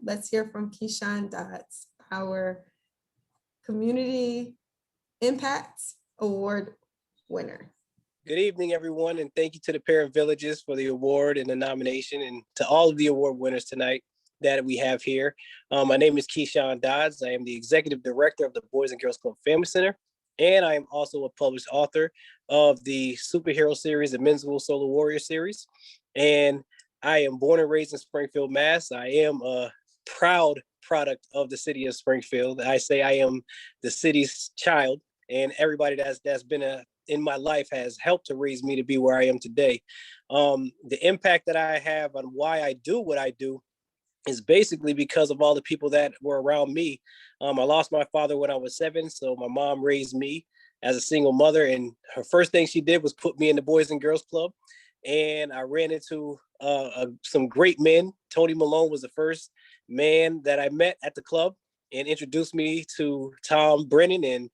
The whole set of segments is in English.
Let's hear from Keyshawn Dodds, our Community Impact Award winner. Good evening, everyone, and thank you to the Parent Villages for the award and the nomination, and to all of the award winners tonight that we have here. My name is Keyshawn Dodds. I am the Executive Director of the Boys and Girls Club Family Center, and I am also a published author of the superhero series, the Men's Will Solo Warrior series. And I am born and raised in Springfield, Mass. I am a proud product of the city of Springfield. I say I am the city's child, and everybody that's been in my life has helped to raise me to be where I am today. The impact that I have on why I do what I do is basically because of all the people that were around me. I lost my father when I was 7, so my mom raised me as a single mother, and her first thing she did was put me in the Boys and Girls Club. And I ran into some great men. Tony Malone was the first man that I met at the club and introduced me to Tom Brennan and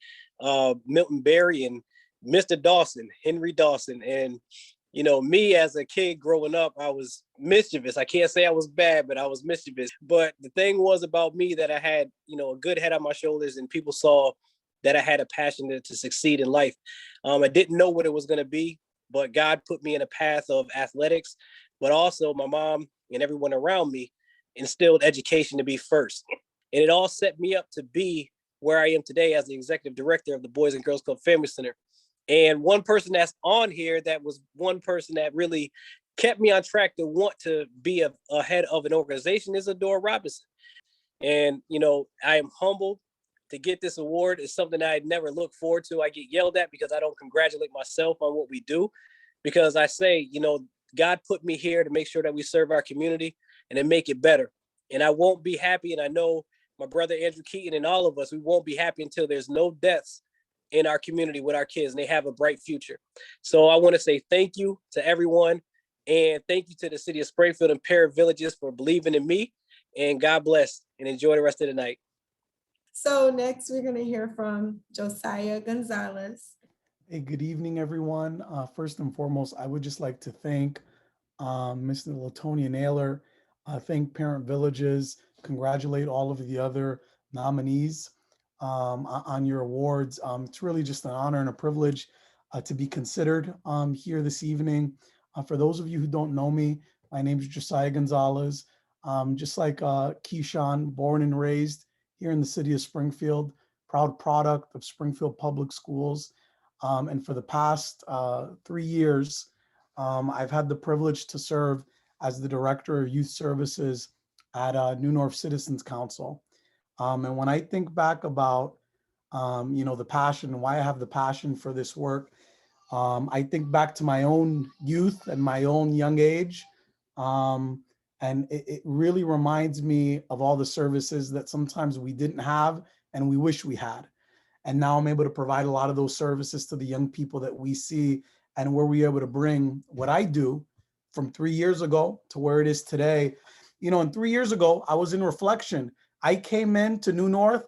Milton Berry and Mr. Dawson, Henry Dawson. And, you know, me as a kid growing up, I was mischievous. I can't say I was bad, but I was mischievous. But the thing was about me that I had, you know, a good head on my shoulders, and people saw that I had a passion to succeed in life. I didn't know what it was going to be, but God put me in a path of athletics, but also my mom and everyone around me instilled education to be first. And it all set me up to be where I am today as the executive director of the Boys and Girls Club Family Center. And one person that's on here that was one person that really kept me on track to want to be a head of an organization is Adora Robinson. And, you know, I am humbled to get this award. It's something that I'd never look forward to. I get yelled at because I don't congratulate myself on what we do, because I say, you know, God put me here to make sure that we serve our community and to make it better. And I won't be happy. And I know my brother Andrew Keaton and all of us, we won't be happy until there's no deaths in our community with our kids and they have a bright future. So I want to say thank you to everyone, and thank you to the city of Springfield and Parent Villages for believing in me, and God bless, and enjoy the rest of the night. So next we're going to hear from Josiah Gonzalez. Hey, good evening, everyone. First and foremost, I would just like to thank Mr. Latonia Naylor, thank Parent Villages, congratulate all of the other nominees on your awards. It's really just an honor and a privilege to be considered here this evening. For those of you who don't know me, my name is Josiah Gonzalez. Just like Keyshawn, born and raised here in the city of Springfield, proud product of Springfield Public Schools. And for the past 3 years, I've had the privilege to serve as the Director of Youth Services at New North Citizens Council. And when I think back about, you know, the passion and why I have the passion for this work, I think back to my own youth and my own young age. And it really reminds me of all the services that sometimes we didn't have and we wish we had. And now I'm able to provide a lot of those services to the young people that we see, and where we're able to bring what I do from 3 years ago to where it is today. You know, and 3 years ago, I was in reflection. I came into New North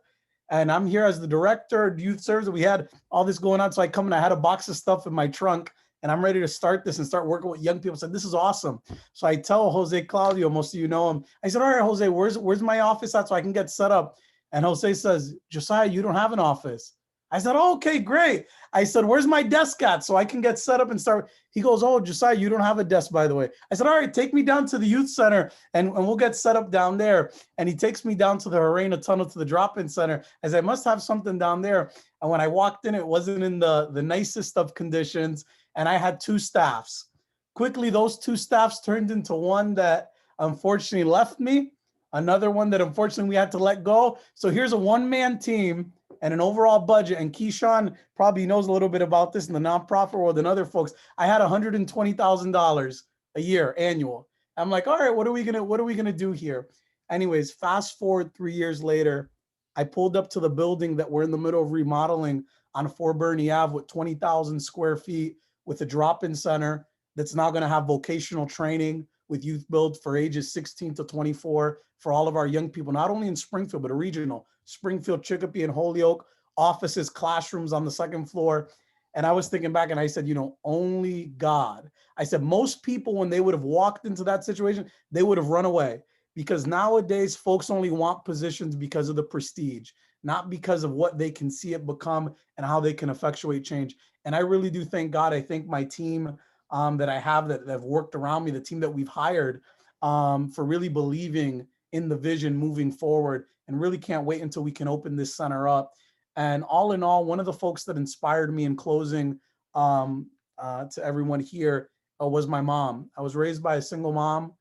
and I'm here as the director of youth services. We had all this going on. So I come and I had a box of stuff in my trunk and I'm ready to start this and start working with young people. I said, this is awesome. So I tell Jose Claudio, most of you know him. I said, all right, Jose, where's my office at so I can get set up? And Jose says, Josiah, you don't have an office. I said, oh, okay, great. I said, where's my desk at so I can get set up and start? He goes, oh, Josiah, you don't have a desk, by the way. I said, all right, take me down to the youth center and we'll get set up down there. And he takes me down to the Arena Tunnel to the drop-in center, as I must have something down there. And when I walked in, it wasn't in the nicest of conditions. And I had 2 staffs. Quickly, those 2 staffs turned into one that unfortunately left me, another one that unfortunately we had to let go. So here's a one-man team and an overall budget. And Keyshawn probably knows a little bit about this in the nonprofit world and other folks. I had $120,000 a year annual. I'm like, all right, what are we gonna do here? Anyways, fast forward 3 years later, I pulled up to the building that we're in the middle of remodeling on 4 Bernie Ave with 20,000 square feet, with a drop-in center that's now going to have vocational training with youth build for ages 16 to 24 for all of our young people, not only in Springfield, but a regional, Springfield, Chicopee, and Holyoke, offices, classrooms on the 2nd floor. And I was thinking back and I said, you know, only God. I said, most people, when they would have walked into that situation, they would have run away. because nowadays folks only want positions because of the prestige, not because of what they can see it become and how they can effectuate change. And I really do thank God. I thank my team that I have that have worked around me, the team that we've hired, for really believing in the vision moving forward, and really can't wait until we can open this center up. And all in all, one of the folks that inspired me in closing, to everyone here, was my mom. I was raised by a single mom.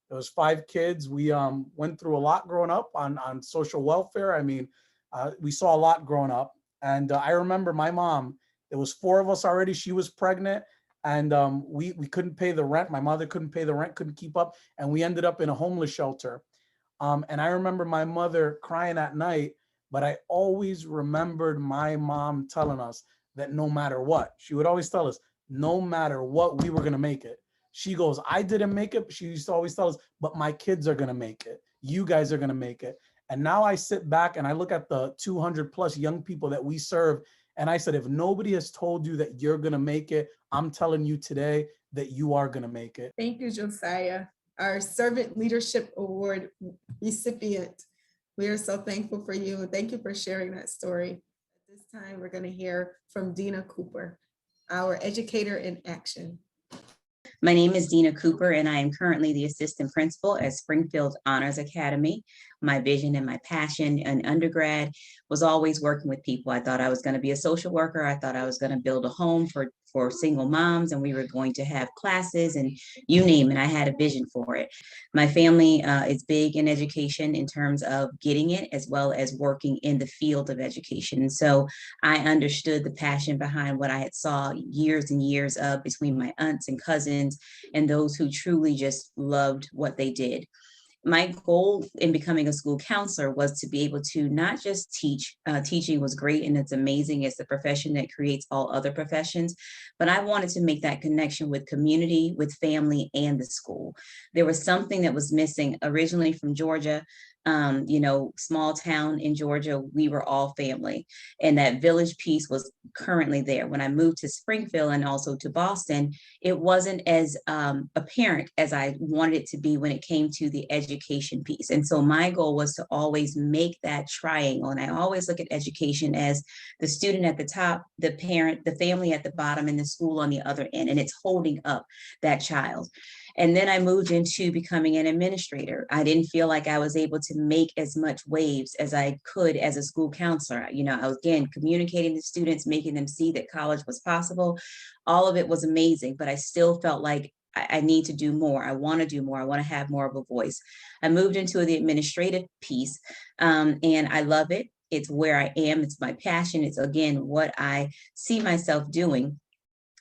There was 5 kids. We went through a lot growing up on social welfare. I mean, we saw a lot growing up. And I remember my mom, there was 4 of us already. She was pregnant, and we couldn't pay the rent. My mother couldn't pay the rent, couldn't keep up. And we ended up in a homeless shelter. And I remember my mother crying at night, but I always remembered my mom telling us that no matter what, she would always tell us, no matter what, we were going to make it. She goes, I didn't make it. But she used to always tell us, but my kids are going to make it. You guys are going to make it. And now I sit back and I look at the 200 plus young people that we serve. And I said, if nobody has told you that you're going to make it, I'm telling you today that you are going to make it. Thank you, Josiah, our Servant Leadership Award recipient. We are so thankful for you. And thank you for sharing that story. At this time, we're going to hear from Dina Cooper, our educator in action. My name is Dina Cooper, and I am currently the assistant principal at Springfield Honors Academy. My vision and my passion in undergrad was always working with people. I thought I was going to be a social worker. I thought I was going to build a home for single moms, and we were going to have classes and you name it. I had a vision for it. My family is big in education in terms of getting it, as well as working in the field of education. And so I understood the passion behind what I had saw years and years of between my aunts and cousins and those who truly just loved what they did. My goal in becoming a school counselor was to be able to not just teach. Teaching was great and it's amazing. It's the profession that creates all other professions, but I wanted to make that connection with community, with family, and the school. There was something that was missing originally from Georgia. Small town in Georgia, we were all family. And that village piece was currently there. When I moved to Springfield and also to Boston, it wasn't as apparent as I wanted it to be when it came to the education piece. And so my goal was to always make that triangle. And I always look at education as the student at the top, the parent, the family at the bottom, and the school on the other end. And it's holding up that child. And then I moved into becoming an administrator. I didn't feel like I was able to make as much waves as I could as a school counselor. I was, again, communicating to students, making them see that college was possible. All of it was amazing, but I still felt like I need to do more. I want to do more. I want to have more of a voice. I moved into the administrative piece, and I love it. It's where I am. It's my passion. It's, again, what I see myself doing.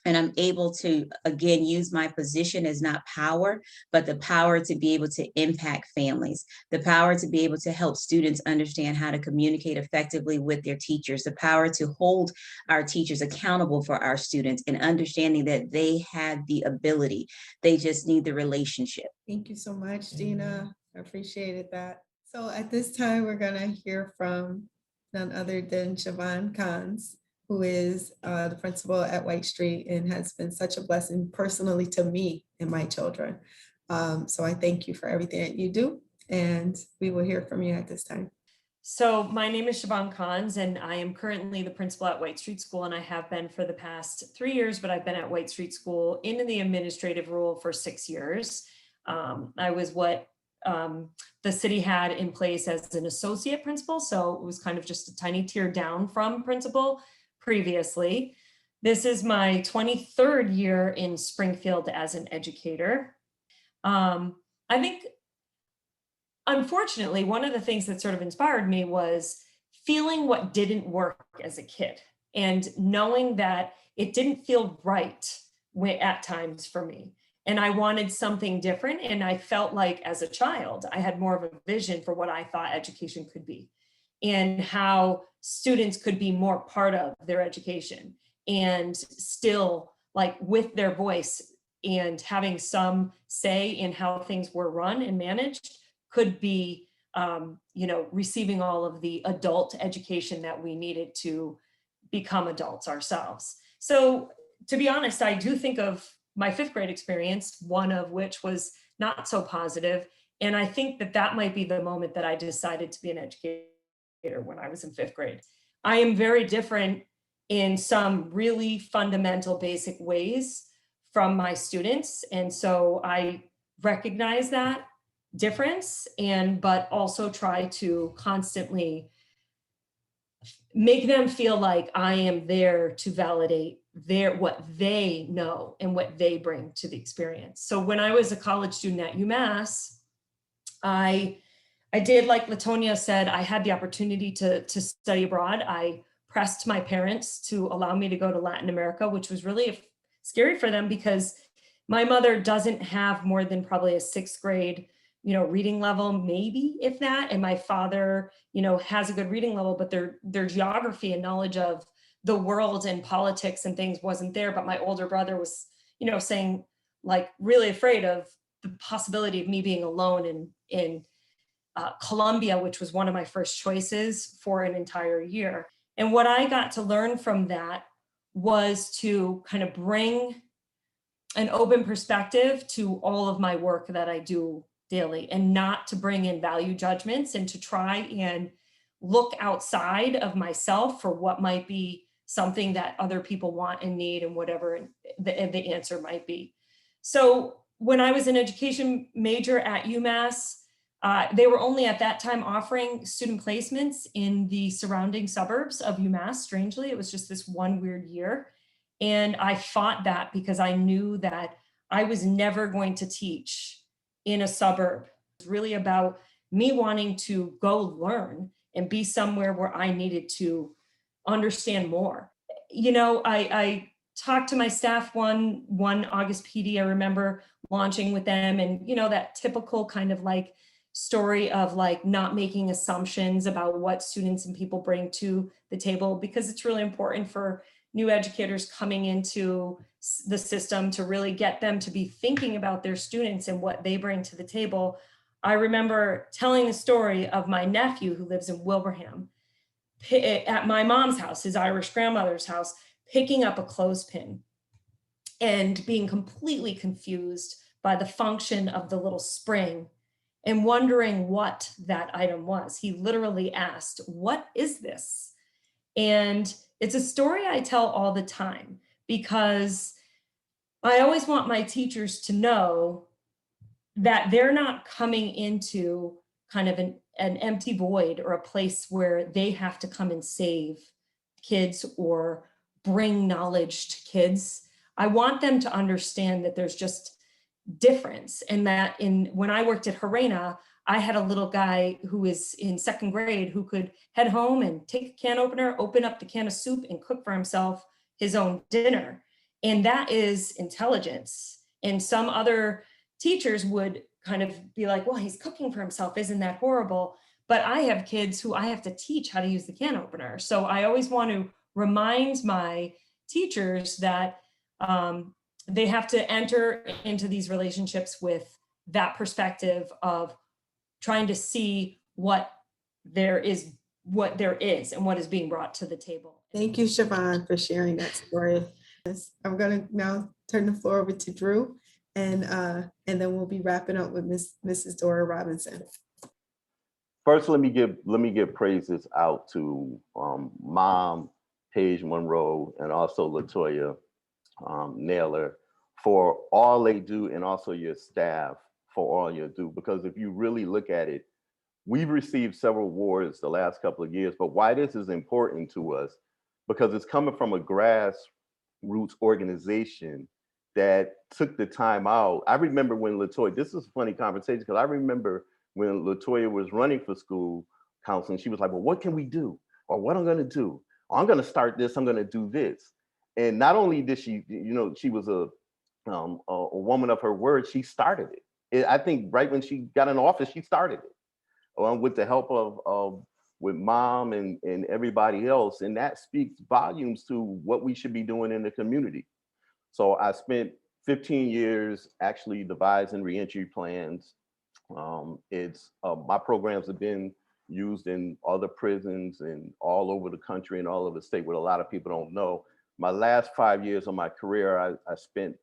And I'm able to, again, use my position as not power, but the power to be able to impact families, the power to be able to help students understand how to communicate effectively with their teachers, the power to hold our teachers accountable for our students, and understanding that they have the ability. They just need the relationship. Thank you so much, Dina. I appreciated that. So at this time, we're going to hear from none other than Siobhan Kahns, who is the principal at White Street and has been such a blessing personally to me and my children. So I thank you for everything that you do, and we will hear from you at this time. So my name is Siobhan Kahns, and I am currently the principal at White Street School, and I have been for the past 3 years, but I've been at White Street School in the administrative role for 6 years. I was what the city had in place as an associate principal, so it was kind of just a tiny tier down from principal previously. This is my 23rd year in Springfield as an educator. I think, unfortunately, one of the things that sort of inspired me was feeling what didn't work as a kid and knowing that it didn't feel right at times for me. And I wanted something different. And I felt like as a child, I had more of a vision for what I thought education could be and how students could be more part of their education and still, like, with their voice and having some say in how things were run and managed, could be, receiving all of the adult education that we needed to become adults ourselves. So to be honest, I do think of my 5th grade experience, one of which was not so positive, And I think that that might be the moment that I decided to be an educator, when I was in 5th grade. I am very different in some really fundamental basic ways from my students. And so I recognize that difference, but also try to constantly make them feel like I am there to validate what they know and what they bring to the experience. So when I was a college student at UMass, I did, like Latonia said, I had the opportunity to study abroad. I pressed my parents to allow me to go to Latin America, which was really scary for them because my mother doesn't have more than probably a 6th grade, reading level, maybe if that. And my father, has a good reading level, but their geography and knowledge of the world and politics and things wasn't there. But my older brother was, saying, like, really afraid of the possibility of me being alone in Colombia, which was one of my first choices, for an entire year. And what I got to learn from that was to kind of bring an open perspective to all of my work that I do daily, and not to bring in value judgments, and to try and look outside of myself for what might be something that other people want and need, and whatever the answer might be. So when I was an education major at UMass, they were only at that time offering student placements in the surrounding suburbs of UMass. Strangely, it was just this one weird year. And I fought that because I knew that I was never going to teach in a suburb. It was really about me wanting to go learn and be somewhere where I needed to understand more. I talked to my staff one August PD. I remember launching with them, and that typical kind of like story of like not making assumptions about what students and people bring to the table, because it's really important for new educators coming into the system to really get them to be thinking about their students and what they bring to the table. I remember telling the story of my nephew who lives in Wilbraham at my mom's house, his Irish grandmother's house, picking up a clothespin and being completely confused by the function of the little spring and wondering what that item was. He literally asked, "What is this?" And it's a story I tell all the time because I always want my teachers to know that they're not coming into kind of an empty void or a place where they have to come and save kids or bring knowledge to kids. I want them to understand that there's just difference, and that when I worked at Harena, I had a little guy who is in 2nd grade who could head home and take a can opener, open up the can of soup, and cook for himself his own dinner. And that is intelligence. And some other teachers would kind of be like, well, he's cooking for himself, isn't that horrible? But I have kids who I have to teach how to use the can opener. So I always want to remind my teachers that they have to enter into these relationships with that perspective of trying to see what there is and what is being brought to the table. Thank you, Siobhan, for sharing that story. I'm going to now turn the floor over to Drew, and then we'll be wrapping up with Mrs. Dora Robinson. First, let me give praises out to Mom, Paige Monroe, and also Latoya Naylor for all they do, and also your staff for all you do. Because if you really look at it, we've received several awards the last couple of years, but why this is important to us, because it's coming from a grassroots organization that took the time out. I remember when Latoya, this is a funny conversation, because I remember when Latoya was running for school council, and she was like, well, what can we do? Or what I'm gonna do? Oh, I'm gonna start this, I'm gonna do this. And not only did she, she was a woman of her word, she started it. I think right when she got in office, she started it with the help of with Mom and everybody else. And that speaks volumes to what we should be doing in the community. So I spent 15 years actually devising reentry plans. My programs have been used in other prisons and all over the country and all over the state, what a lot of people don't know. My last 5 years of my career, I spent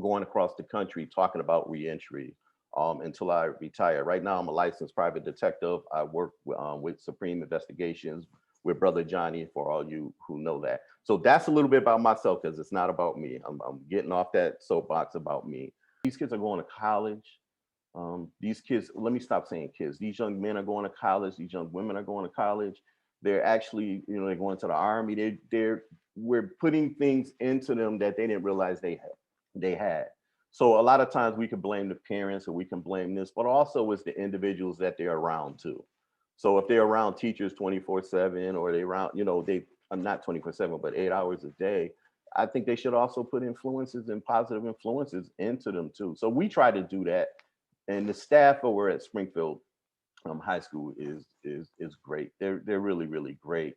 going across the country talking about reentry until I retire. Right now, I'm a licensed private detective. I work with Supreme Investigations with Brother Johnny, for all you who know that. So that's a little bit about myself, because it's not about me. I'm getting off that soapbox about me. These kids are going to college. These kids, let me stop saying kids. These young men are going to college. These young women are going to college. They're actually, they're going to the Army. We're putting things into them that they didn't realize they had. So a lot of times we can blame the parents, or we can blame this, but also it's the individuals that they're around too. So if they're around teachers 24/7, or they around, they are not 24/7, but 8 hours a day, I think they should also put influences and positive influences into them too. So we try to do that. And the staff over at Springfield High School is great. They're really, really great.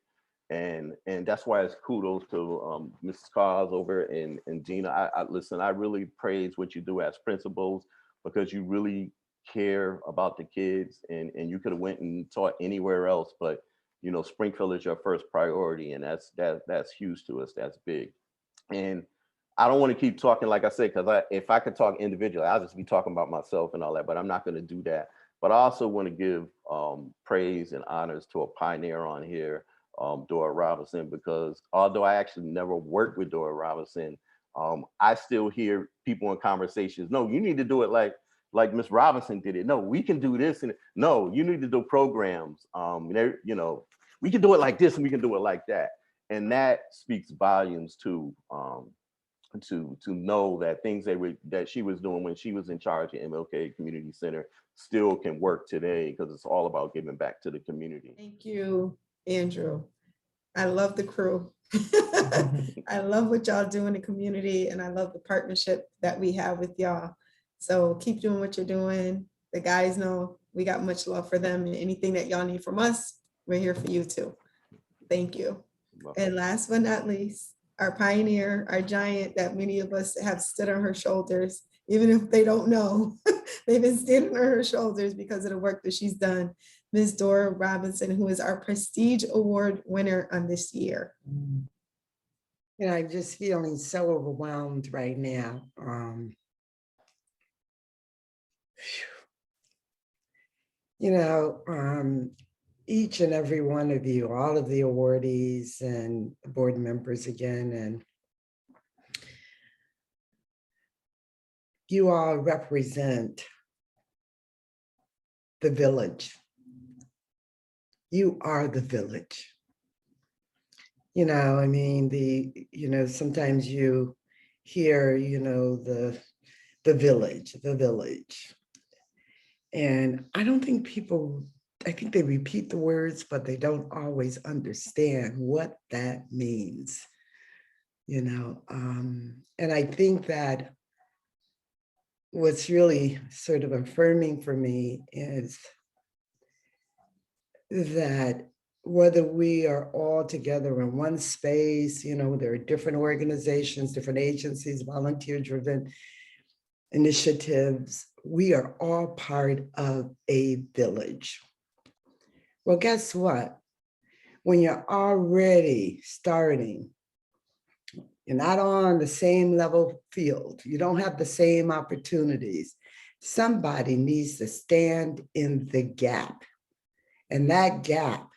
And that's why it's kudos to Mrs. Cars over and Gina. I listen, I really praise what you do as principals, because you really care about the kids, and you could have went and taught anywhere else, but Springfield is your first priority, and that's huge to us. That's big. And I don't want to keep talking, like I said, because if I could talk individually, I'll just be talking about myself and all that, but I'm not going to do that. But I also want to give praise and honors to a pioneer on here, Dora Robinson, because although I actually never worked with Dora Robinson, I still hear people in conversations, no, you need to do it like Miss Robinson did it. No, we can do this. And no, you need to do programs. We can do it like this and we can do it like that. And that speaks volumes to know that things that she was doing when she was in charge of MLK Community Center still can work today, because it's all about giving back to the community. Thank you, Andrew. I love the crew. I love what y'all do in the community, and I love the partnership that we have with y'all. So keep doing what you're doing. The guys know we got much love for them, and anything that y'all need from us, we're here for you too. Thank you. And last but not least, our pioneer, our giant that many of us have stood on her shoulders, even if they don't know, they've been standing on her shoulders because of the work that she's done. Ms. Dora Robinson, who is our Prestige Award winner on this year. I'm just feeling so overwhelmed right now. Each and every one of you, all of the awardees and board members again, and you all represent the village. You are the village. Sometimes you hear, the village. And I don't think I think they repeat the words, but they don't always understand what that means, And I think that what's really sort of affirming for me is that whether we are all together in one space, there are different organizations, different agencies, volunteer-driven initiatives, we are all part of a village. Well, guess what? When you're already starting, you're not on the same level field, you don't have the same opportunities, somebody needs to stand in the gap. And that gap,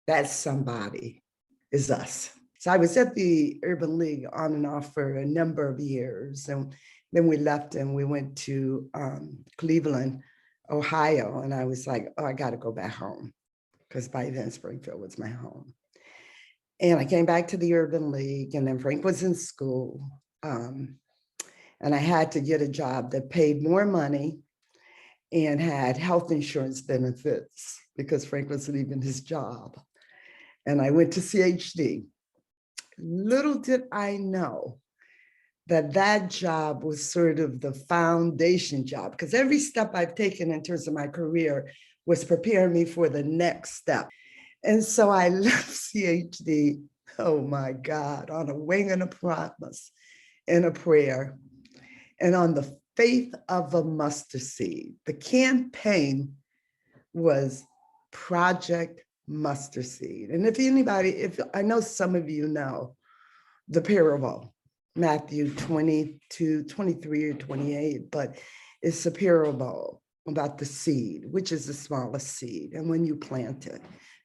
that somebody is us. So I was at the Urban League on and off for a number of years. And then we left and we went to Cleveland, Ohio. And I was like, oh, I got to go back home, because by then Springfield was my home. And I came back to the Urban League, and then Frank was in school. And I had to get a job that paid more money and had health insurance benefits, because Frank was leaving his job. And I went to CHD. Little did I know that job was sort of the foundation job, because every step I've taken in terms of my career was preparing me for the next step. And so I left CHD, oh my God, on a wing and a promise and a prayer, and on the faith of a mustard seed. The campaign was Project Mustard Seed. And if I know some of you know the parable, Matthew 22, 23 or 28, but It's a parable about the seed, which is the smallest seed. And when you plant it,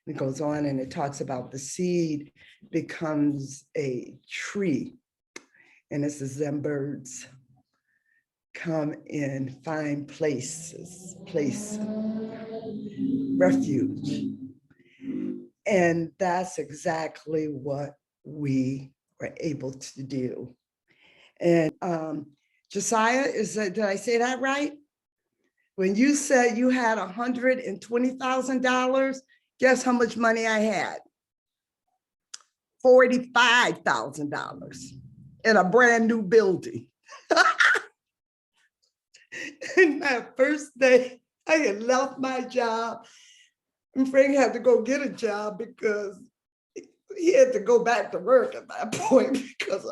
it goes on and it talks about the seed becomes a tree. And it says, then birds come and find place, refuge. And that's exactly what we were able to do. And Josiah, did I say that right? When you said you had $120,000, guess how much money I had? $45,000 in a brand new building. And that first day, I had left my job, and Frank had to go get a job because he had to go back to work at that point because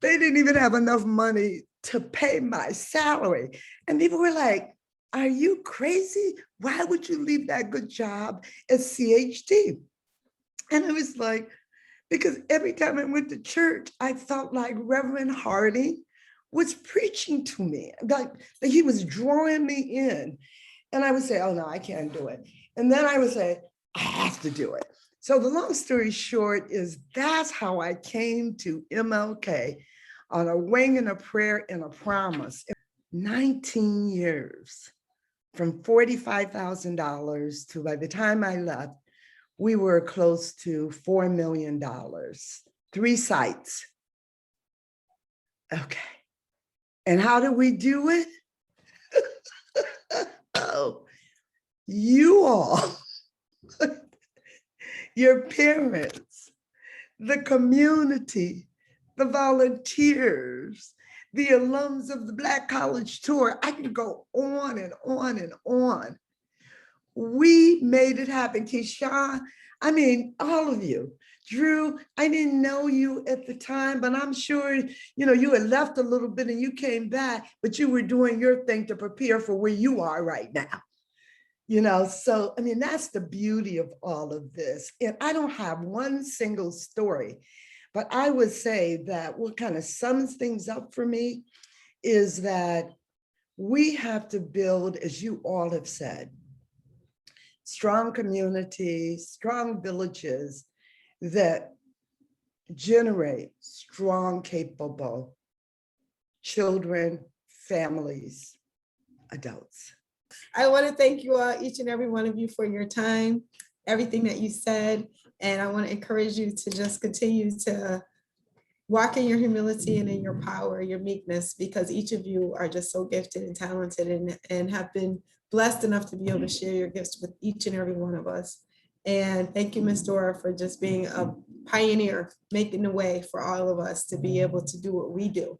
they didn't even have enough money to pay my salary. And people were like, are you crazy? Why would you leave that good job at CHD? And I was like, because every time I went to church, I felt like Reverend Harding was preaching to me, like he was drawing me in. And I would say, oh no, I can't do it. And then I would say, I have to do it. So the long story short is that's how I came to MLK, on a wing and a prayer and a promise. 19 years, from $45,000 to, by the time I left, we were close to $4 million, 3 sites. Okay. And how do we do it? Oh, you all, your parents, the community, the volunteers, the alums of the Black College Tour. I can go on and on and on. We made it happen. Keisha, I mean, all of you. Drew, I didn't know you at the time, but I'm sure, you had left a little bit and you came back, but you were doing your thing to prepare for where you are right now. So, I mean, that's the beauty of all of this. And I don't have one single story, but I would say that what kind of sums things up for me is that we have to build, as you all have said, strong communities, strong villages that generate strong, capable children, families, adults. I want to thank you all, each and every one of you, for your time, everything that you said. And I want to encourage you to just continue to walk in your humility and in your power, your meekness, because each of you are just so gifted and talented and have been blessed enough to be able to share your gifts with each and every one of us. And thank you, Ms. Dora, for just being a pioneer, making the way for all of us to be able to do what we do.